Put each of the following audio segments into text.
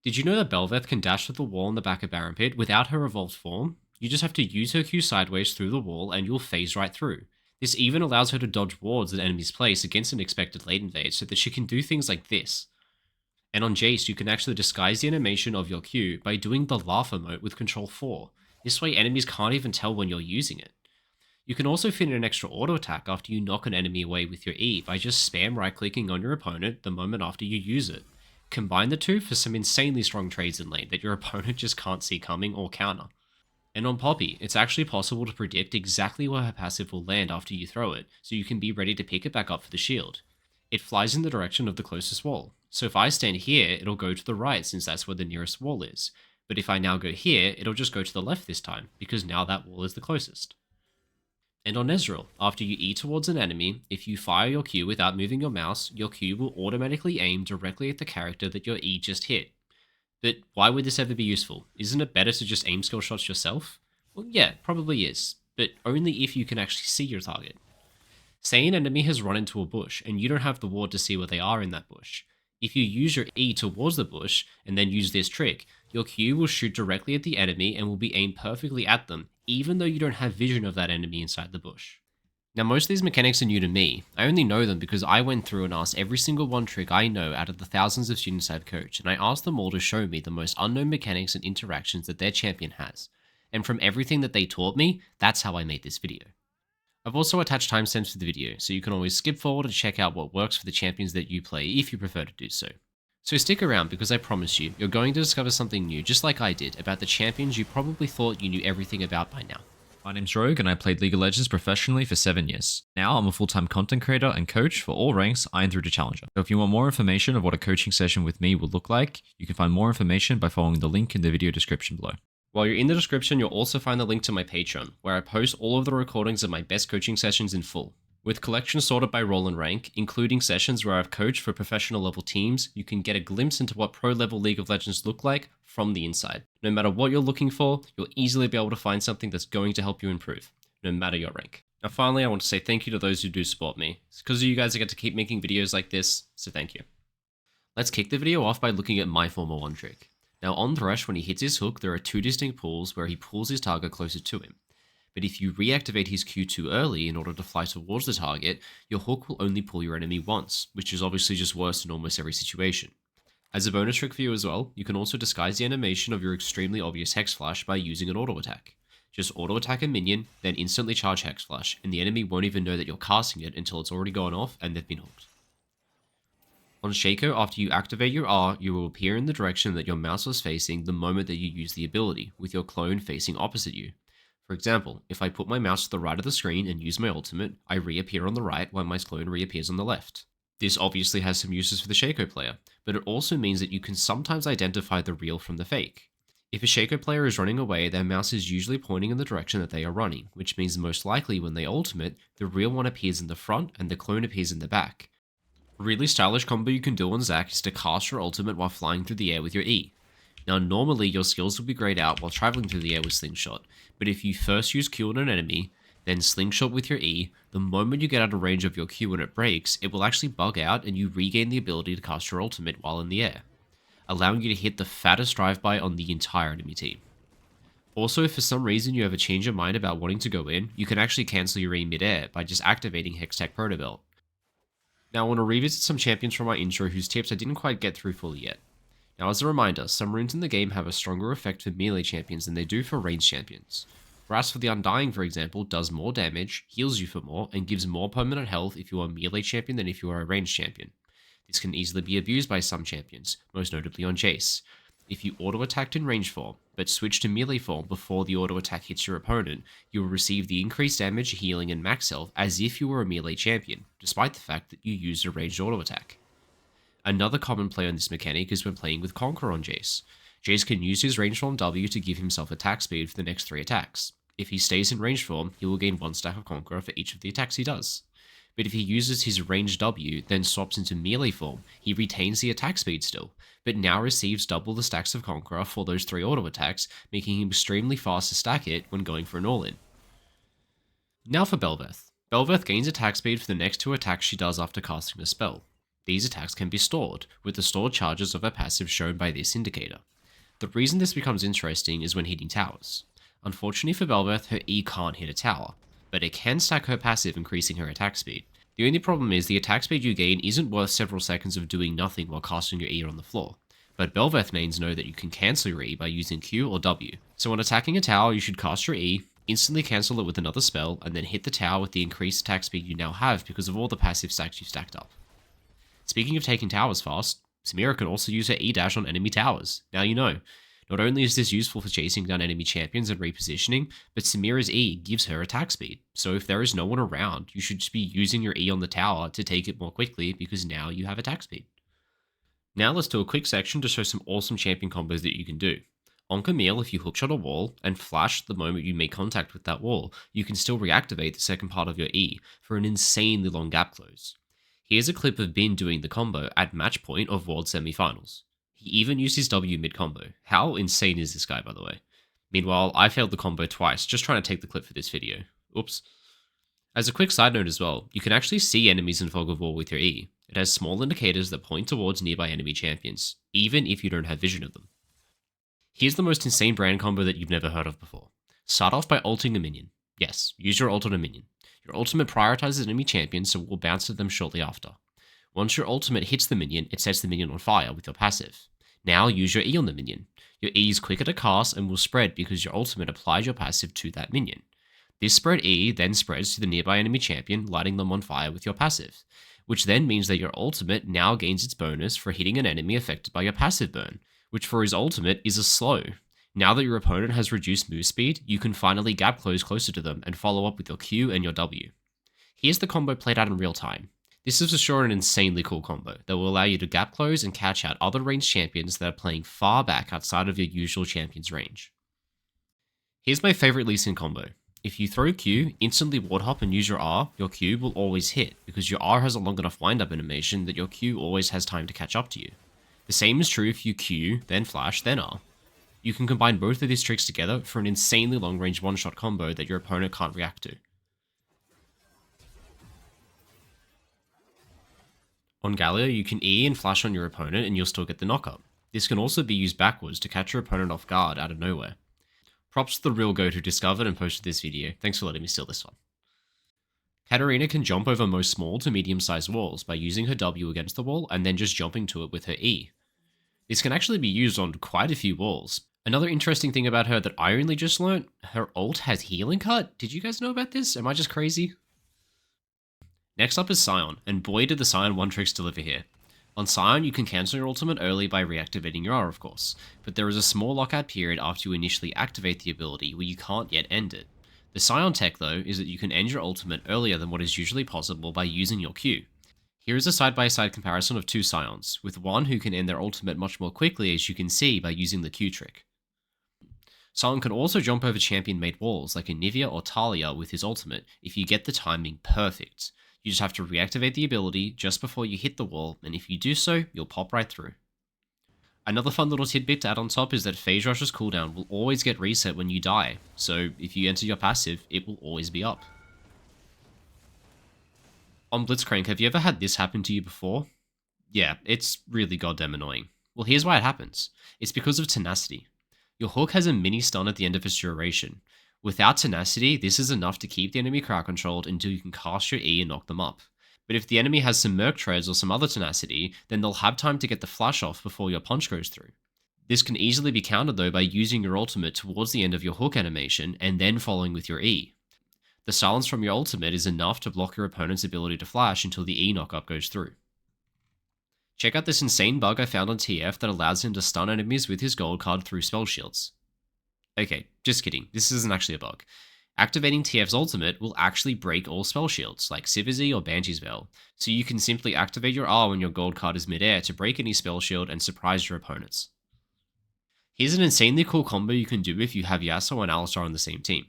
Did you know that Bel'veth can dash to the wall in the back of Baron Pit without her evolved form? You just have to use her Q sideways through the wall and you'll phase right through. This even allows her to dodge wards that enemies place against an expected late invade so that she can do things like this. And on Jayce, you can actually disguise the animation of your Q by doing the laugh emote with Control 4. This way enemies can't even tell when you're using it. You can also fit in an extra auto attack after you knock an enemy away with your E by just spam right clicking on your opponent the moment after you use it. Combine the two for some insanely strong trades in lane that your opponent just can't see coming or counter. And on Poppy, it's actually possible to predict exactly where her passive will land after you throw it, so you can be ready to pick it back up for the shield. It flies in the direction of the closest wall, so if I stand here, it'll go to the right since that's where the nearest wall is, but if I now go here, it'll just go to the left this time, because now that wall is the closest. And on Ezreal, after you E towards an enemy, if you fire your Q without moving your mouse, your Q will automatically aim directly at the character that your E just hit. But why would this ever be useful? Isn't it better to just aim skill shots yourself? Well, yeah, probably is, but only if you can actually see your target. Say an enemy has run into a bush, and you don't have the ward to see where they are in that bush. If you use your E towards the bush, and then use this trick, your Q will shoot directly at the enemy and will be aimed perfectly at them, even though you don't have vision of that enemy inside the bush. Now most of these mechanics are new to me. I only know them because I went through and asked every single one trick I know out of the thousands of students I've coached, and I asked them all to show me the most unknown mechanics and interactions that their champion has. And from everything that they taught me, that's how I made this video. I've also attached timestamps for the video, so you can always skip forward and check out what works for the champions that you play if you prefer to do so. So stick around because I promise you, you're going to discover something new just like I did about the champions you probably thought you knew everything about by now. My name's Rogue and I played League of Legends professionally for 7 years. Now I'm a full-time content creator and coach for all ranks Iron through to Challenger. So if you want more information of what a coaching session with me will look like, you can find more information by following the link in the video description below. While you're in the description, you'll also find the link to my Patreon, where I post all of the recordings of my best coaching sessions in full. With collections sorted by role and rank, including sessions where I've coached for professional level teams, you can get a glimpse into what pro level League of Legends look like from the inside. No matter what you're looking for, you'll easily be able to find something that's going to help you improve, no matter your rank. Now finally, I want to say thank you to those who do support me. It's because of you guys I get to keep making videos like this, so thank you. Let's kick the video off by looking at my former one trick. Now on Thresh, when he hits his hook, there are two distinct pulls where he pulls his target closer to him. But if you reactivate his Q too early in order to fly towards the target, your hook will only pull your enemy once, which is obviously just worse in almost every situation. As a bonus trick for you as well, you can also disguise the animation of your extremely obvious Hex Flash by using an auto attack. Just auto attack a minion, then instantly charge Hex Flash, and the enemy won't even know that you're casting it until it's already gone off and they've been hooked. On Shaco, after you activate your R, you will appear in the direction that your mouse was facing the moment that you use the ability, with your clone facing opposite you. For example, if I put my mouse to the right of the screen and use my ultimate, I reappear on the right while my clone reappears on the left. This obviously has some uses for the Shaco player, but it also means that you can sometimes identify the real from the fake. If a Shaco player is running away, their mouse is usually pointing in the direction that they are running, which means most likely when they ultimate, the real one appears in the front and the clone appears in the back. A really stylish combo you can do on Zac is to cast your ultimate while flying through the air with your E. Now normally your skills will be grayed out while traveling through the air with Slingshot, but if you first use Q on an enemy, then Slingshot with your E, the moment you get out of range of your Q and it breaks, it will actually bug out and you regain the ability to cast your ultimate while in the air, allowing you to hit the fattest drive-by on the entire enemy team. Also, if for some reason you have a change of mind about wanting to go in, you can actually cancel your E mid-air by just activating Hextech Protobelt. Now I want to revisit some champions from my intro whose tips I didn't quite get through fully yet. Now as a reminder, some runes in the game have a stronger effect for melee champions than they do for ranged champions. Whereas for the Undying, for example, does more damage, heals you for more, and gives more permanent health if you are a melee champion than if you are a ranged champion. This can easily be abused by some champions, most notably on Jayce. If you auto-attacked in range form, but switch to melee form before the auto-attack hits your opponent, you will receive the increased damage, healing, and max health as if you were a melee champion, despite the fact that you used a ranged auto-attack. Another common play on this mechanic is when playing with Conqueror on Jayce. Jayce can use his range form W to give himself attack speed for the next 3 attacks. If he stays in range form, he will gain 1 stack of Conqueror for each of the attacks he does. But if he uses his range W, then swaps into melee form, he retains the attack speed still, but now receives double the stacks of Conqueror for those 3 auto attacks, making him extremely fast to stack it when going for an all-in. Now for Bel'veth. Bel'veth gains attack speed for the next 2 attacks she does after casting a spell. These attacks can be stored, with the stored charges of her passive shown by this indicator. The reason this becomes interesting is when hitting towers. Unfortunately for Bel'veth, her E can't hit a tower, but it can stack her passive, increasing her attack speed. The only problem is the attack speed you gain isn't worth several seconds of doing nothing while casting your E on the floor. But Bel'veth mains know that you can cancel your E by using Q or W. So when attacking a tower, you should cast your E, instantly cancel it with another spell, and then hit the tower with the increased attack speed you now have because of all the passive stacks you've stacked up. Speaking of taking towers fast, Samira can also use her E dash on enemy towers. Now you know. Not only is this useful for chasing down enemy champions and repositioning, but Samira's E gives her attack speed. So if there is no one around, you should just be using your E on the tower to take it more quickly because now you have attack speed. Now let's do a quick section to show some awesome champion combos that you can do. On Camile, if you hookshot a wall and flash the moment you make contact with that wall, you can still reactivate the second part of your E for an insanely long gap close. Here's a clip of Bin doing the combo at match point of World Semi-Finals. He even used his W mid-combo. How insane is this guy, by the way? Meanwhile, I failed the combo twice, just trying to take the clip for this video. Oops. As a quick side note as well, you can actually see enemies in Fog of War with your E. It has small indicators that point towards nearby enemy champions, even if you don't have vision of them. Here's the most insane brand combo that you've never heard of before. Start off by ulting a minion. Yes, use your ult on a minion. Your ultimate prioritizes enemy champions, so it will bounce to them shortly after. Once your ultimate hits the minion, it sets the minion on fire with your passive. Now use your E on the minion. Your E is quicker to cast and will spread because your ultimate applies your passive to that minion. This spread E then spreads to the nearby enemy champion, lighting them on fire with your passive, which then means that your ultimate now gains its bonus for hitting an enemy affected by your passive burn, which for his ultimate is a slow. Now that your opponent has reduced move speed, you can finally gap close closer to them and follow up with your Q and your W. Here's the combo played out in real time. This is for sure an insanely cool combo that will allow you to gap close and catch out other ranged champions that are playing far back outside of your usual champion's range. Here's my favorite Lee Sin combo. If you throw Q, instantly ward hop and use your R, your Q will always hit, because your R has a long enough wind up animation that your Q always has time to catch up to you. The same is true if you Q, then flash, then R. You can combine both of these tricks together for an insanely long range one-shot combo that your opponent can't react to. On Galio, you can E and flash on your opponent and you'll still get the knockup. This can also be used backwards to catch your opponent off guard out of nowhere. Props to the real goat who discovered and posted this video. Thanks for letting me steal this one. Katarina can jump over most small to medium-sized walls by using her W against the wall and then just jumping to it with her E. This can actually be used on quite a few walls. Another interesting thing about her that I only just learnt, her ult has healing cut. Did you guys know about this? Am I just crazy? Next up is Sion, and boy did the Sion one tricks deliver here. On Sion, you can cancel your ultimate early by reactivating your R, of course, but there is a small lockout period after you initially activate the ability where you can't yet end it. The Sion tech, though, is that you can end your ultimate earlier than what is usually possible by using your Q. Here is a side-by-side comparison of two Sions, with one who can end their ultimate much more quickly, as you can see by using the Q trick. Sion can also jump over champion-made walls like Anivia or Taliyah with his ultimate if you get the timing perfect. You just have to reactivate the ability just before you hit the wall, and if you do so, you'll pop right through. Another fun little tidbit to add on top is that Phase Rush's cooldown will always get reset when you die, so if you enter your passive, it will always be up. On Blitzcrank, have you ever had this happen to you before? Yeah, it's really goddamn annoying. Well, here's why it happens. It's because of tenacity. Your hook has a mini stun at the end of its duration. Without tenacity, this is enough to keep the enemy crowd controlled until you can cast your E and knock them up. But if the enemy has some Merc Treads or some other tenacity, then they'll have time to get the flash off before your punch goes through. This can easily be countered though by using your ultimate towards the end of your hook animation and then following with your E. The silence from your ultimate is enough to block your opponent's ability to flash until the E knockup goes through. Check out this insane bug I found on TF that allows him to stun enemies with his gold card through spell shields. Okay, just kidding, this isn't actually a bug. Activating TF's ultimate will actually break all spell shields, like Sivizzy or Banshee's Veil, so you can simply activate your R when your gold card is mid-air to break any spell shield and surprise your opponents. Here's an insanely cool combo you can do if you have Yasuo and Alistar on the same team.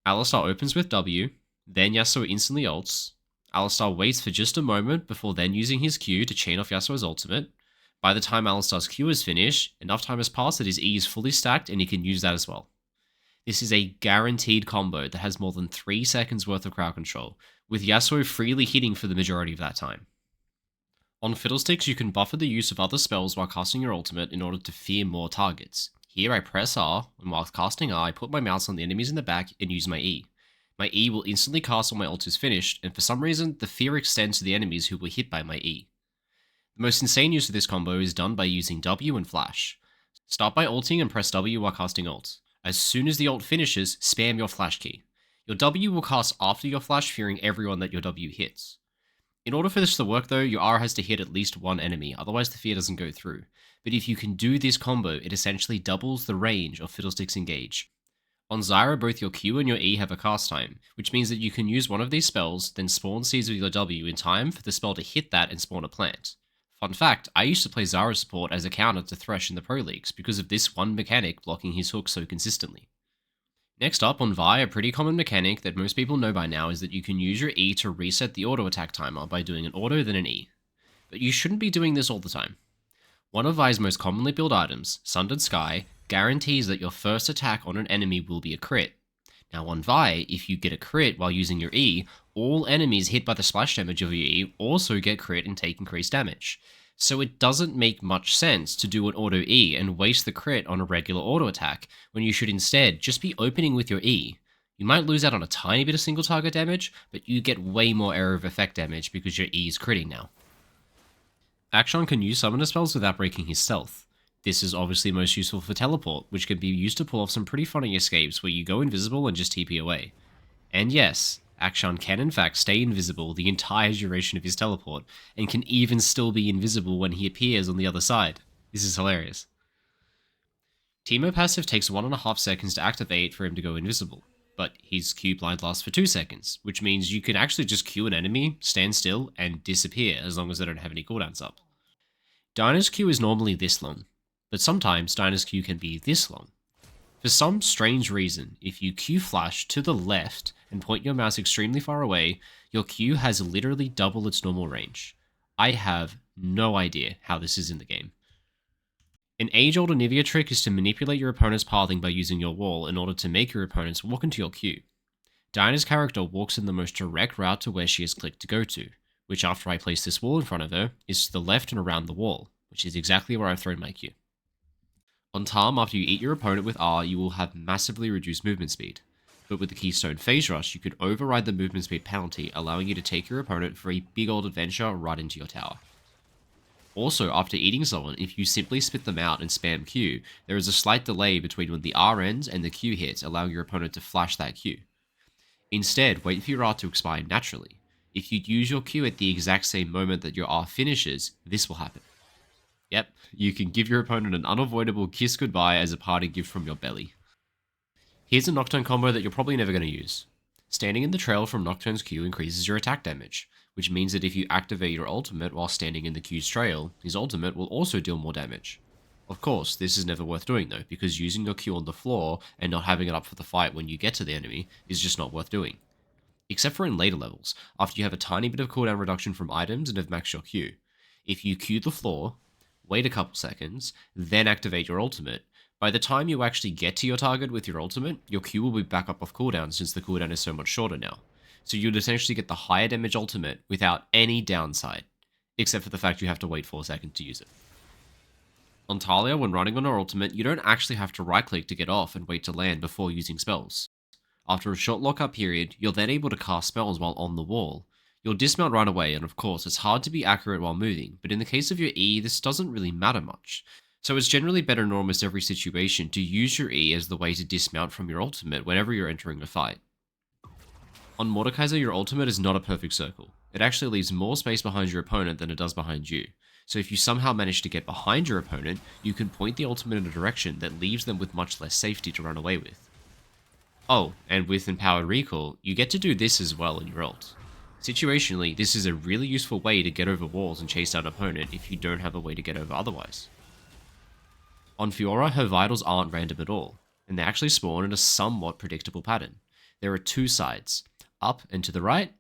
Alistar opens with W, then Yasuo instantly ults. Alistar waits for just a moment before then using his Q to chain off Yasuo's ultimate. By the time Alistar's Q is finished, enough time has passed that his E is fully stacked and he can use that as well. This is a guaranteed combo that has more than 3 seconds worth of crowd control, with Yasuo freely hitting for the majority of that time. On Fiddlesticks, you can buffer the use of other spells while casting your ultimate in order to fear more targets. Here I press R, and while casting R, I put my mouse on the enemies in the back and use my E. My E will instantly cast when my ult is finished, and for some reason, the fear extends to the enemies who were hit by my E. The most insane use of this combo is done by using W and Flash. Start by ulting and press W while casting ult. As soon as the ult finishes, spam your flash key. Your W will cast after your flash, fearing everyone that your W hits. In order for this to work though, your R has to hit at least one enemy, otherwise the fear doesn't go through. But if you can do this combo, it essentially doubles the range of Fiddlesticks Engage. On Zyra, both your Q and your E have a cast time, which means that you can use one of these spells, then spawn seeds with your W in time for the spell to hit that and spawn a plant. Fun fact, I used to play Zyra support as a counter to Thresh in the Pro Leagues because of this one mechanic blocking his hook so consistently. Next up, on Vi, a pretty common mechanic that most people know by now is that you can use your E to reset the auto attack timer by doing an auto then an E. But you shouldn't be doing this all the time. One of Vi's most commonly built items, Sundered Sky, guarantees that your first attack on an enemy will be a crit. Now on Vi, if you get a crit while using your E, all enemies hit by the splash damage of your E also get crit and take increased damage. So it doesn't make much sense to do an auto E and waste the crit on a regular auto attack, when you should instead just be opening with your E. You might lose out on a tiny bit of single target damage, but you get way more area of effect damage because your E is critting now. Akshan can use summoner spells without breaking his stealth. This is obviously most useful for teleport, which can be used to pull off some pretty funny escapes where you go invisible and just TP away. And yes, Akshan can in fact stay invisible the entire duration of his teleport, and can even still be invisible when he appears on the other side. This is hilarious. Teemo passive takes 1.5 seconds to activate for him to go invisible, but his Q blind lasts for 2 seconds, which means you can actually just Q an enemy, stand still, and disappear as long as they don't have any cooldowns up. Dyna's Q is normally this long, but sometimes Dyna's Q can be this long. For some strange reason, if you Q flash to the left and point your mouse extremely far away, your Q has literally double its normal range. I have no idea how this is in the game. An age-old Anivia trick is to manipulate your opponent's pathing by using your wall in order to make your opponents walk into your Q. Diana's character walks in the most direct route to where she has clicked to go to, which after I place this wall in front of her, is to the left and around the wall, which is exactly where I've thrown my Q. On Tahm, after you eat your opponent with R, you will have massively reduced movement speed. But with the Keystone Phase Rush, you could override the movement speed penalty, allowing you to take your opponent for a big old adventure right into your tower. Also, after eating someone, if you simply spit them out and spam Q, there is a slight delay between when the R ends and the Q hits, allowing your opponent to flash that Q. Instead, wait for your R to expire naturally. If you use your Q at the exact same moment that your R finishes, this will happen. Yep, you can give your opponent an unavoidable kiss goodbye as a parting gift from your belly. Here's a Nocturne combo that you're probably never going to use. Standing in the trail from Nocturne's Q increases your attack damage, which means that if you activate your ultimate while standing in the Q's trail, his ultimate will also deal more damage. Of course, this is never worth doing though, because using your Q on the floor and not having it up for the fight when you get to the enemy is just not worth doing. Except for in later levels, after you have a tiny bit of cooldown reduction from items and have maxed your Q. If you Q the floor, wait a couple seconds, then activate your ultimate, by the time you actually get to your target with your ultimate, your Q will be back up off cooldown since the cooldown is so much shorter now. So you'd essentially get the higher damage ultimate without any downside, except for the fact you have to wait 4 seconds to use it. On Taliyah, when running on her ultimate, you don't actually have to right click to get off and wait to land before using spells. After a short lockup period, you're then able to cast spells while on the wall. You'll dismount right away, and of course it's hard to be accurate while moving, but in the case of your E, this doesn't really matter much. So it's generally better in almost every situation to use your E as the way to dismount from your ultimate whenever you're entering a fight. On Mordekaiser, your ultimate is not a perfect circle. It actually leaves more space behind your opponent than it does behind you. So if you somehow manage to get behind your opponent, you can point the ultimate in a direction that leaves them with much less safety to run away with. Oh, and with Empowered Recall, you get to do this as well in your ult. Situationally, this is a really useful way to get over walls and chase down an opponent if you don't have a way to get over otherwise. On Fiora, her vitals aren't random at all, and they actually spawn in a somewhat predictable pattern. There are 2 sides, up and to the right,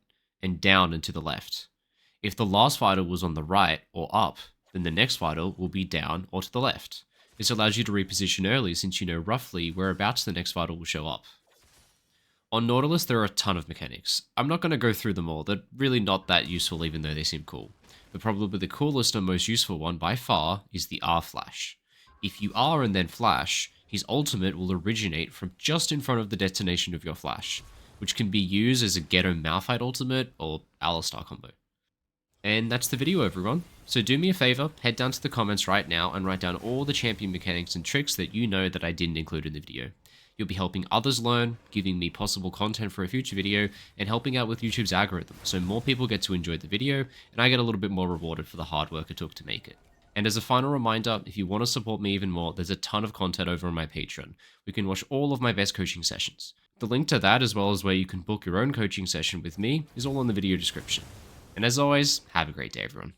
and down and to the left. If the last vital was on the right or up, then the next vital will be down or to the left. This allows you to reposition early since you know roughly whereabouts the next vital will show up. On Nautilus, there are a ton of mechanics. I'm not going to go through them all, they're really not that useful even though they seem cool. but probably the coolest and most useful one by far is the R flash. If you R and then flash, his ultimate will originate from just in front of the detonation of your flash, which can be used as a Ghetto Malphite ultimate or Alistar combo. And that's the video, everyone. So do me a favor, head down to the comments right now and write down all the champion mechanics and tricks that you know that I didn't include in the video. You'll be helping others learn, giving me possible content for a future video, and helping out with YouTube's algorithm, so more people get to enjoy the video, and I get a little bit more rewarded for the hard work it took to make it. And as a final reminder, if you want to support me even more, there's a ton of content over on my Patreon. You can watch all of my best coaching sessions. The link to that, as well as where you can book your own coaching session with me, is all in the video description. And as always, have a great day, everyone.